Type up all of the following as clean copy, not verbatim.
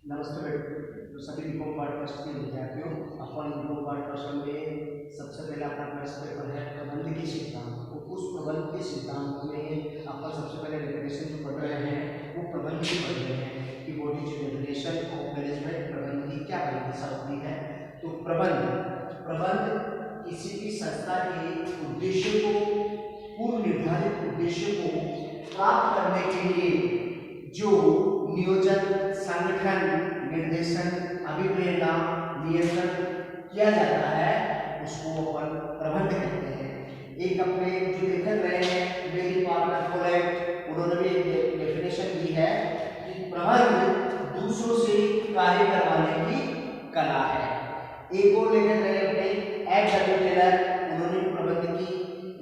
नमस्ते तो सभी बीकॉम पार्ट फर्स्ट के विद्यार्थियों, अपन बीकॉम पार्ट फर्स्ट में सबसे पहले अपना फर्स्ट पेपर है प्रबंध के सिद्धांत। तो उस प्रबंध के सिद्धांत में अपन सबसे पहले डेफिनेशन जो पढ़ रहे हैं वो प्रबंध की पढ़ रहे हैं कि what is definition of management. प्रबंध की क्या परिभाषा होती है? तो प्रबंध किसी भी संस्था के उद्देश्य को, पूर्व निर्धारित उद्देश्य को प्राप्त करने के लिए जो नियोजन, संगठन, निर्देशन, अभिप्रेरणा, नियंत्रण किया जाता है उसको अपन प्रबंध कहते हैं। एक अपने जो लेखक रहे हैं मेरी पार्टनर कोलेट, उन्होंने भी एक डेफिनेशन दी है कि प्रबंध दूसरों से कार्य करवाने की कला है। एक और लेखक रहे अपने एच टेलर, उन्होंने प्रबंध की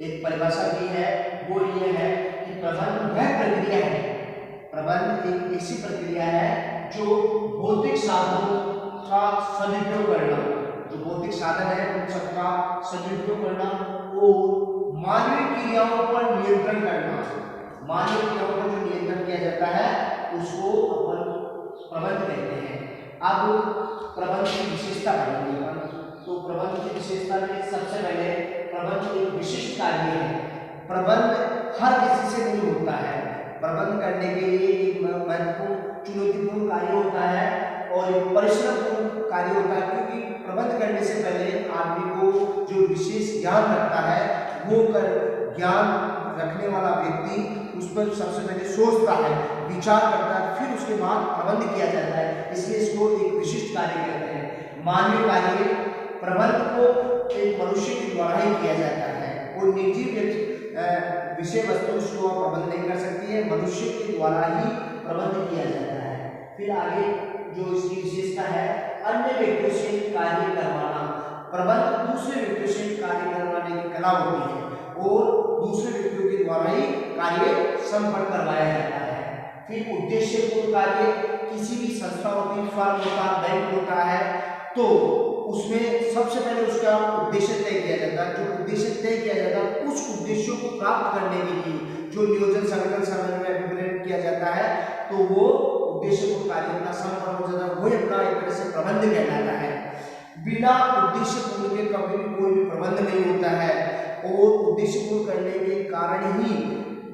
एक परिभाषा दी है, वो ये है कि प्रबंध वह प्रक्रिया है, प्रबंध एक ऐसी प्रक्रिया है जो भौतिक साधनों का सदुपयोग करना, जो भौतिक साधन है उन सबका सदुपयोग करना और मानवीय क्रियाओं पर नियंत्रण करना। मानवीय क्रियाओं पर जो नियंत्रण किया जाता है उसको अपन प्रबंध कहते हैं। अब प्रबंध की विशेषता पढ़ेंगे अपन। तो प्रबंध की विशेषता में सबसे पहले प्रबंध एक विशिष्ट कार्य है। प्रबंध हर किसी से नहीं होता है। प्रबंध करने के लिए एक महत्वपूर्ण चुनौतीपूर्ण कार्य होता है और एक परिश्रमपूर्ण कार्य होता है, क्योंकि प्रबंध करने से पहले आदमी को जो विशेष ज्ञान रखता है वो ज्ञान रखने वाला व्यक्ति उस पर सबसे पहले सोचता है, विचार करता है, फिर उसके बाद प्रबंध किया जाता है। इसलिए इसको एक विशिष्ट कार्य कहते हैं। मानवीय कार्य प्रबंध को एक मनुष्य के द्वारा ही किया जाता है और निजी विषय वस्तु उसको प्रबंध नहीं कर सकती है, मनुष्य के द्वारा ही प्रबंध किया जाता है। फिर आगे जो इसकी विशेषता है, अन्य व्यक्तियों से कार्य करवाना। प्रबंध दूसरे व्यक्तियों से कार्य करवाने की कला होती है और दूसरे व्यक्तियों के द्वारा ही कार्य संपन्न करवाया जाता है। फिर उद्देश्यपूर्ण कार्य, किसी भी संस्था होती है, फर्म होता है, बैंक होता है, तो उसमें सबसे पहले उसका उद्देश्य तय किया जाता है। जो उद्देश्य तय किया जाता है उस उद्देश्यों को प्राप्त करने के लिए जो नियोजन, संगठन, समन्वय, अभिप्रेरण किया जाता है तो वो उद्देश्य को कार्य अपना संपन्न हो जाता है, वही अपना एक तरह से प्रबंध कहलाता है। बिना उद्देश्य पूर्ण के कभी भी कोई भी प्रबंध नहीं होता है और उद्देश्य पूर्ण करने के कारण ही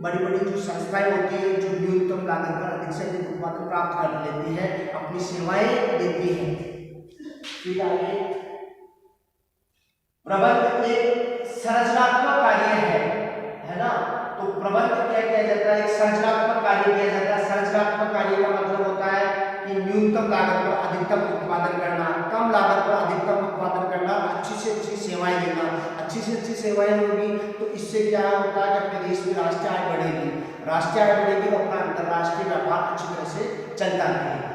बड़ी बड़ी जो संस्थाएं होती है जो न्यूनतम लागत पर अधिक से अधिक उत्पादन प्राप्त कर लेती है, अपनी सेवाएं देती है। फिर आगे प्रबंध एक संरचनात्मक कार्य है ना। तो प्रबंध क्या किया जाता है? एक संरचनात्मक कार्य किया जाता है। संरचनात्मक कार्य का मतलब होता है कि न्यूनतम लागत पर अधिकतम उत्पादन करना, कम लागत पर अधिकतम उत्पादन करना, अच्छी से अच्छी सेवाएं देना। अच्छी से अच्छी सेवाएं होगी तो इससे क्या होता है कि अपने देश में राष्ट्रीय आय बढ़ेगी, राष्ट्रीय आय बढ़ेगी तो अपना अंतर्राष्ट्रीय व्यापार अच्छी तरह से चलता रहेगा।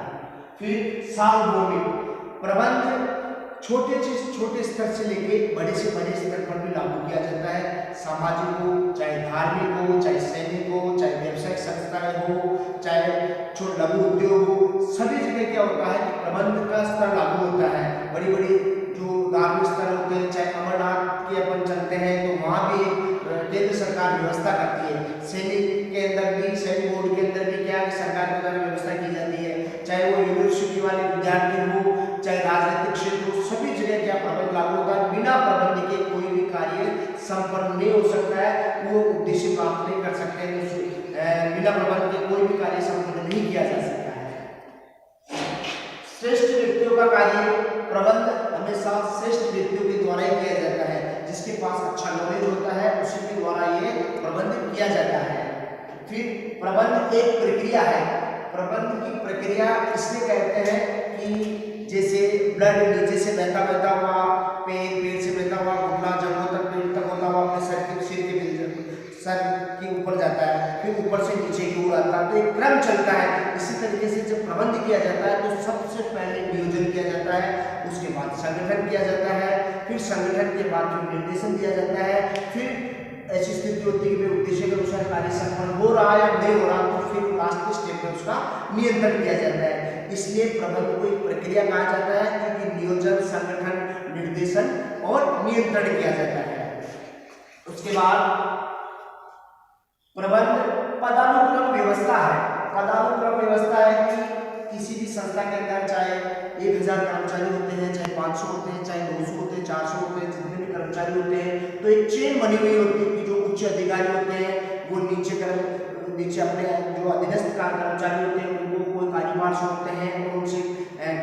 फिर सार्वभौमिक प्रबंध छोटे स्तर से लेके बड़े से बड़े स्तर पर भी लागू किया जाता है। सामाजिक हो, चाहे धार्मिक हो, चाहे सैनिक हो, चाहे व्यावसायिक संस्थाएं हो, चाहे छोटे लघु उद्योग हो, सभी जगह क्या होता है कि प्रबंध का स्तर लागू होता है। बड़ी बड़ी जो धार्मिक स्तर होते हैं, चाहे अमरनाथ के अपन चलते हैं तो वहाँ भी केंद्र सरकार व्यवस्था करती है। सैनिक के अंदर भी, सैनिक बोर्ड के अंदर भी क्या सरकार के द्वारा व्यवस्था की जाती है, चाहे वो यूनिवर्सिटी वाले विद्यार्थी हो, चाहे राजनीतिक क्षेत्र हो, सभी जगह क्या प्रबंध लागू होता है। बिना प्रबंध के कोई भी कार्य संपन्न नहीं हो सकता है, वो उद्देश्य प्राप्त नहीं कर सकते हैं। बिना प्रबंध के कोई भी कार्य संपन्न नहीं किया जा सकता है। श्रेष्ठ व्यक्तियों का कार्य, प्रबंध हमेशा श्रेष्ठ व्यक्तियों के द्वारा ही किया जाता है। जिसके पास अच्छा नॉलेज होता है उसी के द्वारा ये प्रबंध किया जाता है। फिर प्रबंध एक प्रक्रिया है। प्रबंध की प्रक्रिया इसलिए कहते हैं कि जैसे ब्लड नीचे से बहता बहता हुआ, पेट से बहता हुआ, घुटना जंघों तक, पेट तक होता हुआ अपने सर के ऊपर जाता है, फिर ऊपर से नीचे की ओर आता है, तो एक क्रम चलता है। इसी तरीके से जब प्रबंध किया जाता है तो सबसे पहले नियोजन किया जाता है, उसके बाद संगठन किया जाता है, फिर संगठन के बाद फिर निर्देशन दिया जाता है, फिर ऐसी स्थिति होती है कि उद्देश्य के अनुसार कार्य संपन्न हो रहा है या नहीं हो रहा, तो फिर लास्ट स्टेप में उसका नियंत्रण किया जाता है। इसलिए प्रबंध को एक प्रक्रिया कहा जाता है क्योंकि नियोजन, संगठन, निर्देशन और नियंत्रण किया जाता है। उसके बाद प्रबंध पदानुक्रम व्यवस्था है। पदानुक्रम व्यवस्था है कि किसी भी संस्था के अंदर चाहे 1000 कर्मचारी होते हैं, चाहे 500 होते हैं, चाहे 200 होते हैं, 400 होते हैं, जितने भी कर्मचारी होते हैं, तो एक चेन बनी हुई होती है कि जो उच्च अधिकारी होते हैं वो नीचे अपने जो अधीनस्थ कर्मचारी होते हैं उनको कोई कार्यभार सौंपते हैं और उनसे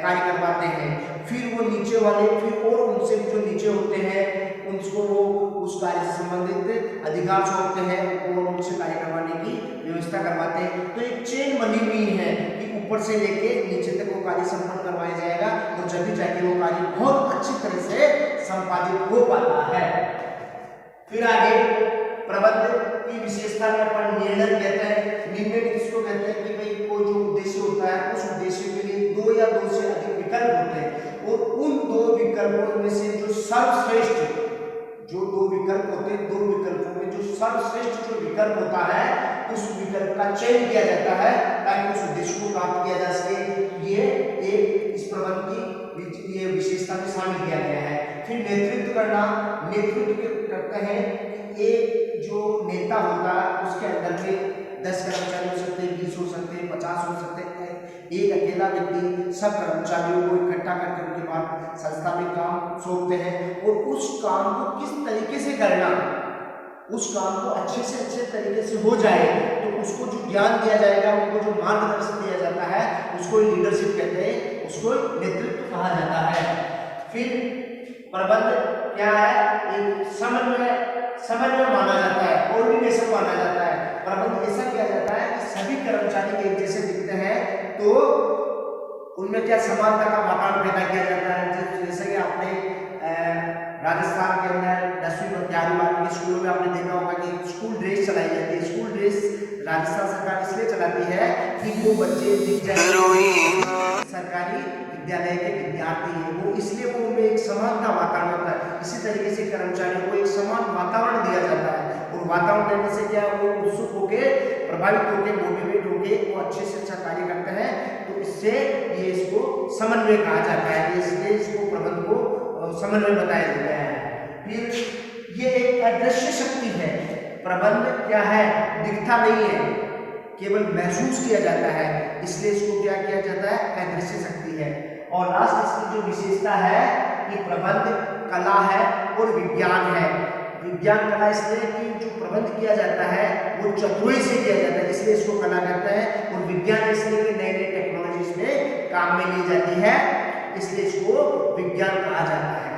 कार्य करवाते हैं। फिर वो नीचे वाले फिर और उनसे जो नीचे होते हैं उनको वो उस कार्य से संबंधित अधिकार सौंपते हैं और उनसे कार्य करवाने की व्यवस्था करवाते हैं। तो एक चेन बनी हुई है कि ऊपर से लेके नीचे तक वो कार्य संपन्न करवाया जाएगा और जब भी जाके वो कार्य बहुत अच्छी तरह से संपादित हो पाता है। फिर आगे प्रबंध की विशेषता में अपन निर्णय कहते हैं। निर्णय किसको कहते हैं कि भाई कोई जो उद्देश्य होता है उस उद्देश्य के लिए 2 या 2 से अधिक विकल्प होते हैं और उन 2 विकल्पों में से जो सर्वश्रेष्ठ जो 2 विकल्प होते हैं 2 विकल्पों में जो सर्वश्रेष्ठ जो विकल्प होता है उस विकल्प का चयन किया जाता है ताकि उस उद्देश्य को प्राप्त किया जा सके। ये एक इस प्रबंध की ये विशेषता में शामिल किया गया है। फिर नेतृत्व करना, नेतृत्व करते हैं कि एक जो नेता होता है उसके अंदर में 10 कर्मचारी हो सकते हैं, 20 हो सकते हैं, 50 हो सकते हैं। एक अकेला व्यक्ति सब कर्मचारियों को इकट्ठा करके उनके बाद संस्था में काम सौंपते हैं और उस काम को किस तरीके से करना, उस काम को अच्छे तरीके से हो जाए तो उसको जो ज्ञान दिया जाएगा, उनको जो मार्गदर्शन दिया जाता है उसको लीडरशिप कहते हैं, उसको नेतृत्व कहा जाता है। फिर प्रबंध क्या है? एक समन्वय माना जाता है, कोऑर्डिनेशन माना जाता है। प्रबंध ऐसा किया जाता है कि सभी कर्मचारी एक जैसे दिखते हैं तो उनमें क्या समानता का वातावरण पैदा किया जाता है। जैसे कि आपने राजस्थान के अंदर 10वीं और 11वीं बारहवीं के स्कूलों में आपने देखा होगा कि स्कूल ड्रेस चलाई जाती है। स्कूल ड्रेस राजस्थान सरकार इसलिए चलाती है कि वो बच्चे सरकारी विद्यालय के विद्यार्थी हैं, वो इसलिए वो उनमें एक समानता वातावरण होता है। इसी तरीके से कर्मचारियों को एक समान वातावरण दिया जाता है और वातावरण देने से क्या वो उत्सुक होके, प्रभावित होके, मोटिवेट होके वो अच्छे से अच्छा कार्य करते हैं। तो इससे ये इसको समन्वय कहा जाता है, इसलिए इसको प्रबंध को समन्वय बताया जाता है। फिर ये एक अदृश्य शक्ति है। प्रबंध क्या है? दिखता नहीं है, केवल महसूस किया जाता है, इसलिए इसको क्या किया जाता है? अदृश्य शक्ति है। और लास्ट इसकी जो विशेषता है कि प्रबंध कला है और विज्ञान है। विज्ञान कला इसलिए कि जो प्रबंध किया जाता है वो चतुराई से किया जाता है, इसलिए इसको कला कहते हैं। और विज्ञान इसलिए कि नई टेक्नोलॉजी इसमें काम में ली जाती है, इसलिए इसको विज्ञान कहा जाता है।